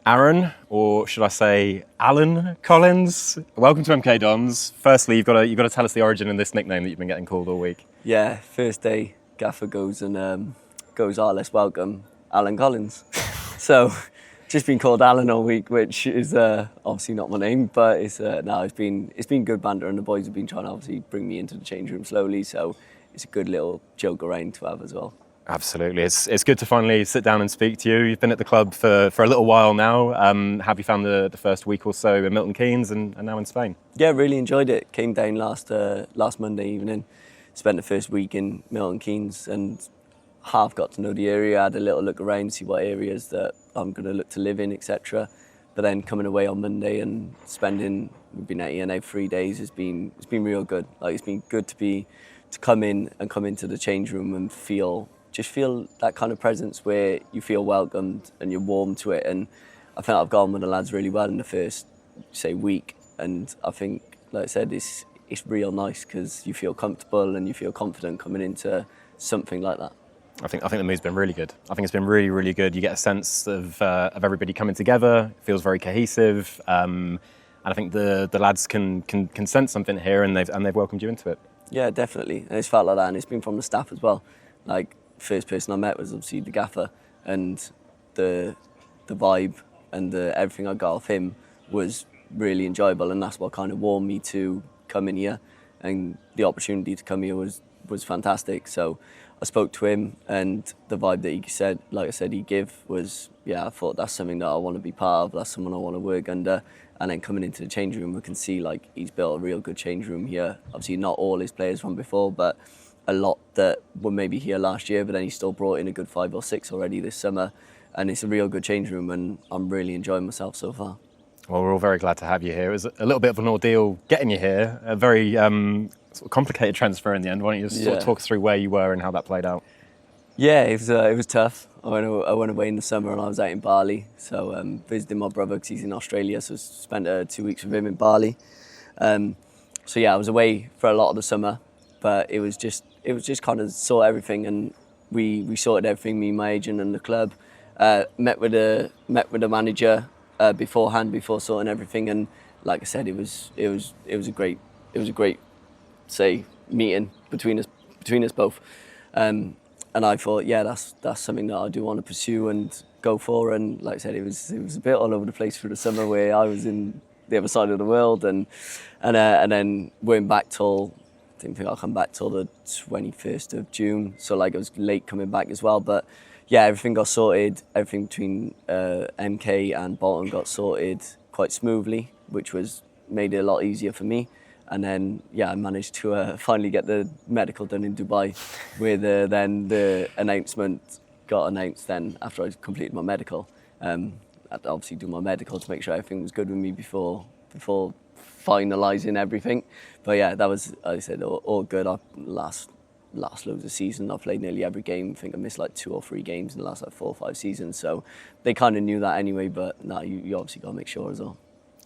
Aaron, or should I say Alan Collins? Welcome to MK Dons. Firstly, you've got to tell us the origin of this nickname that you've been getting called all week. Yeah, first day, Gaffer goes and goes, let's welcome Alan Collins. So, just been called Alan all week, which is obviously not my name, but it's been good banter, and the boys have been trying to obviously bring me into the change room slowly. So, it's a good little joke around to have as well. Absolutely, it's good to finally sit down and speak to you. You've been at the club for a little while now. Have you found the first week or so in Milton Keynes and now in Spain? Yeah, really enjoyed it. Came down last Monday evening. Spent the first week in Milton Keynes and half got to know the area. Had a little look around, see what areas that I'm going to look to live in, etc. But then coming away on Monday and we've been at here now 3 days. It's been real good. Like, it's been good to come into the change room and feel that kind of presence where you feel welcomed and you're warm to it. And I think I've gone with the lads really well in the first, week. And I think, like I said, it's real nice because you feel comfortable and you feel confident coming into something like that. I think the mood's been really good. I think it's been really, really good. You get a sense of everybody coming together. It feels very cohesive, and I think the lads can sense something here, and they've welcomed you into it. Yeah, definitely. And it's felt like that, and it's been from the staff as well. Like, first person I met was obviously the gaffer, and the vibe and everything I got off him was really enjoyable, and that's what kind of warmed me to come in here, and the opportunity to come here was fantastic. So I spoke to him, and the vibe that he said, like I said, he gave was, I thought that's something that I want to be part of, that's someone I want to work under. And then coming into the change room, we can see like he's built a real good change room here. Obviously not all his players from before, but a lot that were maybe here last year, but then he still brought in a good 5 or 6 already this summer. And it's a real good change room, and I'm really enjoying myself so far. Well, we're all very glad to have you here. It was a little bit of an ordeal getting you here, a very sort of complicated transfer in the end. Why don't you just sort of talk us through where you were and how that played out? Yeah, it was tough. I went away in the summer and I was out in Bali, so visiting my brother because he's in Australia, so spent 2 weeks with him in Bali. I was away for a lot of the summer, but it was just kind of sort everything, and we sorted everything, me, my agent, and the club. Met with the manager beforehand, before sorting everything, and like I said, it was a great meeting between us both. And I thought, that's something that I do want to pursue and go for. And like I said, it was a bit all over the place through the summer, where I was in the other side of the world, and then weren't back till, I didn't think I'll come back till the 21st of June. So like, it was late coming back as well. But yeah, everything got sorted. Everything between MK and Bolton got sorted quite smoothly, which made it a lot easier for me. And then, I managed to finally get the medical done in Dubai, where then the announcement got announced then after I completed my medical. I had to obviously do my medical to make sure everything was good with me before finalising everything. But yeah, that was, as I said, all good. Last loads of season, I played nearly every game. I think I missed like 2 or 3 games in the last 4 or 5 seasons. So they kind of knew that anyway, but no, you obviously got to make sure as well.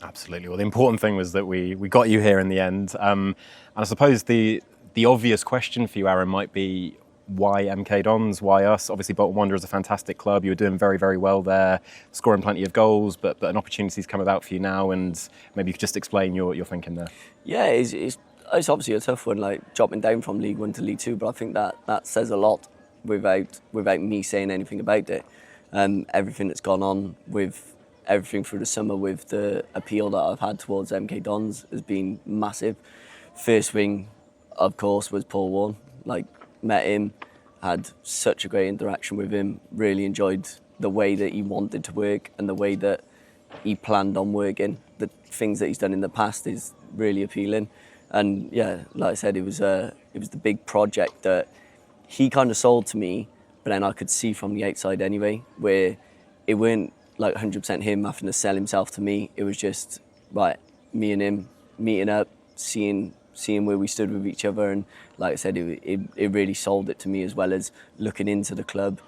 Absolutely. Well, the important thing was that we got you here in the end. And I suppose the obvious question for you, Aaron, might be, why MK Dons? Why us? Obviously, Bolton Wanderers is a fantastic club. You were doing very, very well there, scoring plenty of goals, but an opportunity's come about for you now, and maybe you could just explain your thinking there. Yeah, it's obviously a tough one, like dropping down from League 1 to League 2, but I think that says a lot without me saying anything about it. Everything that's gone on with everything through the summer, with the appeal that I've had towards MK Dons, has been massive. First thing, of course, was Paul Warne. Like, met him, had such a great interaction with him, really enjoyed the way that he wanted to work and the way that he planned on working. The things that he's done in the past is really appealing. And yeah, like I said, it was the big project that he kind of sold to me, but then I could see from the outside anyway, where it weren't like 100% him having to sell himself to me. It was just, right, me and him meeting up, seeing where we stood with each other. And like I said, it really sold it to me, as well as looking into the club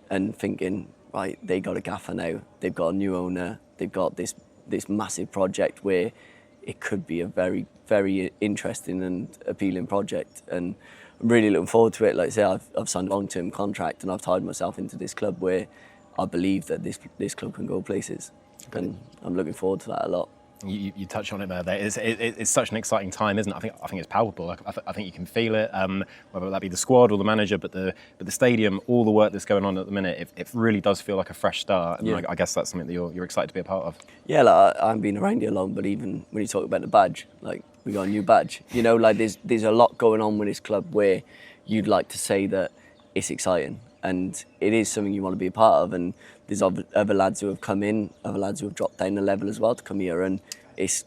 and thinking, right, they got a gaffer now, they've got a new owner, they've got this massive project where it could be a very, very interesting and appealing project. And I'm really looking forward to it. Like I say, I've signed a long-term contract and I've tied myself into this club where I believe that this club can go places. and I'm looking forward to that a lot. You touched on it there. It's such an exciting time, isn't it? I think it's palpable. I think you can feel it, whether that be the squad or the manager, but the stadium, all the work that's going on at the minute, it really does feel like a fresh start. And I guess that's something that you're excited to be a part of. Yeah, like, I haven't been around here long, but even when you talk about the badge, like we got a new badge. You know, like there's a lot going on with this club where you'd like to say that it's exciting. And it is something you want to be a part of. And there's other lads who have come in, other lads who have dropped down the level as well to come here. And it's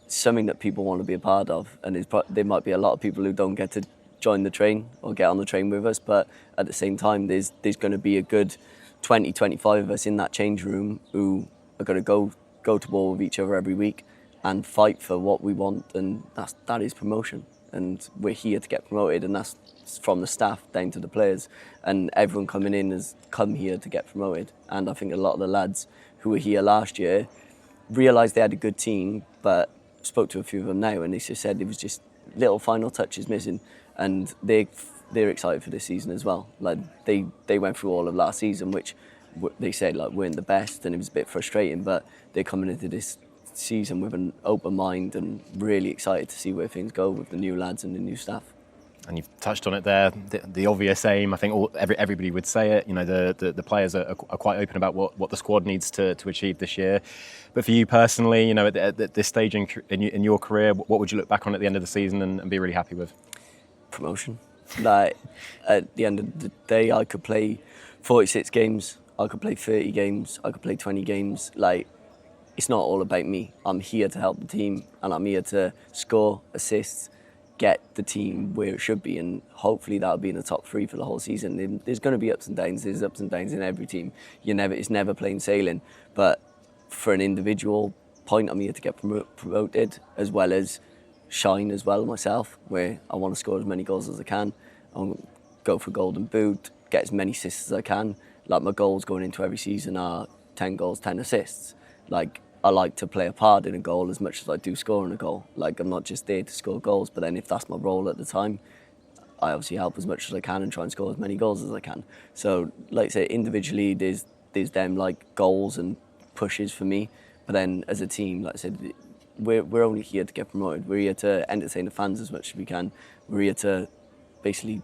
something that people want to be a part of. And there might be a lot of people who don't get to join the train or get on the train with us. But at the same time, there's going to be a good 20, 25 of us in that change room who are going to go to war with each other every week and fight for what we want. And that is promotion. And we're here to get promoted, and that's from the staff down to the players. And everyone coming in has come here to get promoted. And I think a lot of the lads who were here last year realised they had a good team, but spoke to a few of them now, and they just said it was just little final touches missing. And they're excited for this season as well. Like they went through all of last season, which they said like weren't the best, and it was a bit frustrating. But they're coming into this season with an open mind and really excited to see where things go with the new lads and the new staff. And you've touched on it there, the obvious aim. I think everybody would say it. You know, the players are quite open about what the squad needs to achieve this year. But for you personally, you know, at this stage in your career, what would you look back on at the end of the season and be really happy with? Promotion. Like at the end of the day, I could play 46 games, I could play 30 games, I could play 20 games. Like, it's not all about me. I'm here to help the team, and I'm here to score, assist, get the team where it should be, and hopefully that'll be in the top 3 for the whole season. There's going to be ups and downs. There's ups and downs in every team. It's never plain sailing. But for an individual point, I'm here to get promoted, as well as shine as well myself, where I want to score as many goals as I can. I'll go for golden boot, get as many assists as I can. Like, my goals going into every season are 10 goals, 10 assists. Like, I like to play a part in a goal as much as I do scoring a goal. Like, I'm not just there to score goals, but then if that's my role at the time, I obviously help as much as I can and try and score as many goals as I can. So, like I say, individually, there's them like goals and pushes for me. But then as a team, like I said, we're only here to get promoted. We're here to entertain the fans as much as we can. We're here to basically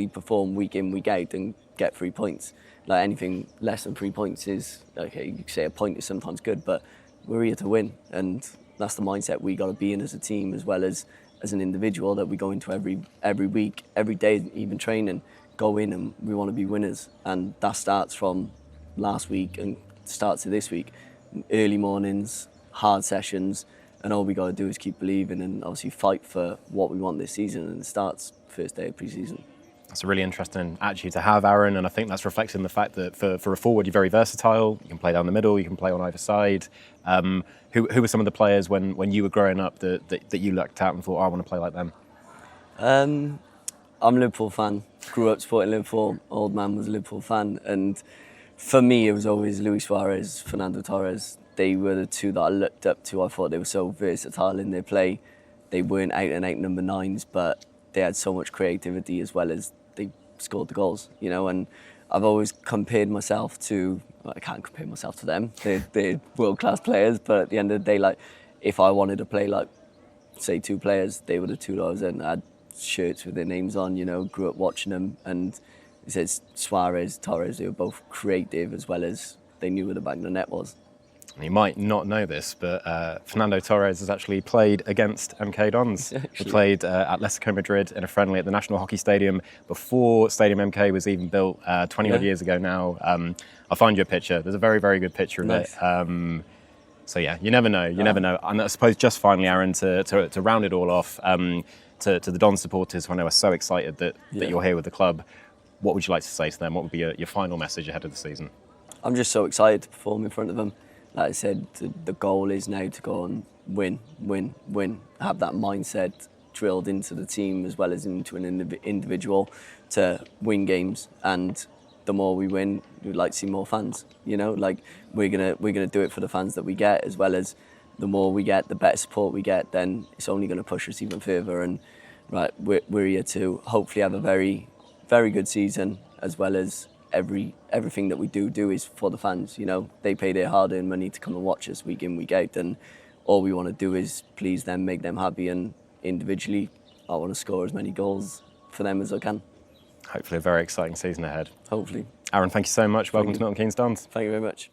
perform week in, week out and get 3 points. Like, anything less than 3 points is, okay, you could say a point is sometimes good, but we're here to win. And that's the mindset we got to be in as a team, as well as an individual, that we go into every week, every day, even training, go in and we want to be winners. And that starts from last week and starts to this week. Early mornings, hard sessions, and all we got to do is keep believing and obviously fight for what we want this season. And it starts first day of pre-season. That's a really interesting attitude to have, Aaron, and I think that's reflected in the fact that for a forward, you're very versatile. You can play down the middle, you can play on either side. Who were some of the players when you were growing up that you looked at and thought, I want to play like them? I'm a Liverpool fan. Grew up supporting Liverpool. Old man was a Liverpool fan, and for me, it was always Luis Suarez, Fernando Torres. They were the two that I looked up to. I thought they were so versatile in their play. They weren't out and out number 9s, but they had so much creativity as well as they scored the goals, you know. And I've always compared myself to, well, I can't compare myself to them. They're world-class players, but at the end of the day, like, if I wanted to play like, say, 2 players, they were the 2 that I was in. I had shirts with their names on, you know, grew up watching them, and it says Suarez, Torres, they were both creative as well as they knew where the back of the net was. You might not know this, but Fernando Torres has actually played against MK Dons. He played at Atletico Madrid in a friendly at the National Hockey Stadium before Stadium MK was even built 20-odd years ago now. I'll find you a picture. There's a very, very good picture of it. So yeah, you never know. You never know. And I suppose just finally, Aaron, to round it all off, to the Dons supporters who I know are so excited that you're here with the club, what would you like to say to them? What would be your final message ahead of the season? I'm just so excited to perform in front of them. Like I said, the goal is now to go and win. Have that mindset drilled into the team as well as into an individual to win games. And the more we win, we'd like to see more fans. You know, like, we're gonna do it for the fans that we get, as well as the more we get, the better support we get. Then it's only going to push us even further. And right, we're here to hopefully have a very, very good season, as well as everything that we do is for the fans. You know, they pay their hard-earned money to come and watch us week in, week out, and all we want to do is please them, make them happy, and individually, I want to score as many goals for them as I can. Hopefully a very exciting season ahead. Hopefully. Aaron, thank you so much. Welcome to Milton Keynes Dons. Thank you very much.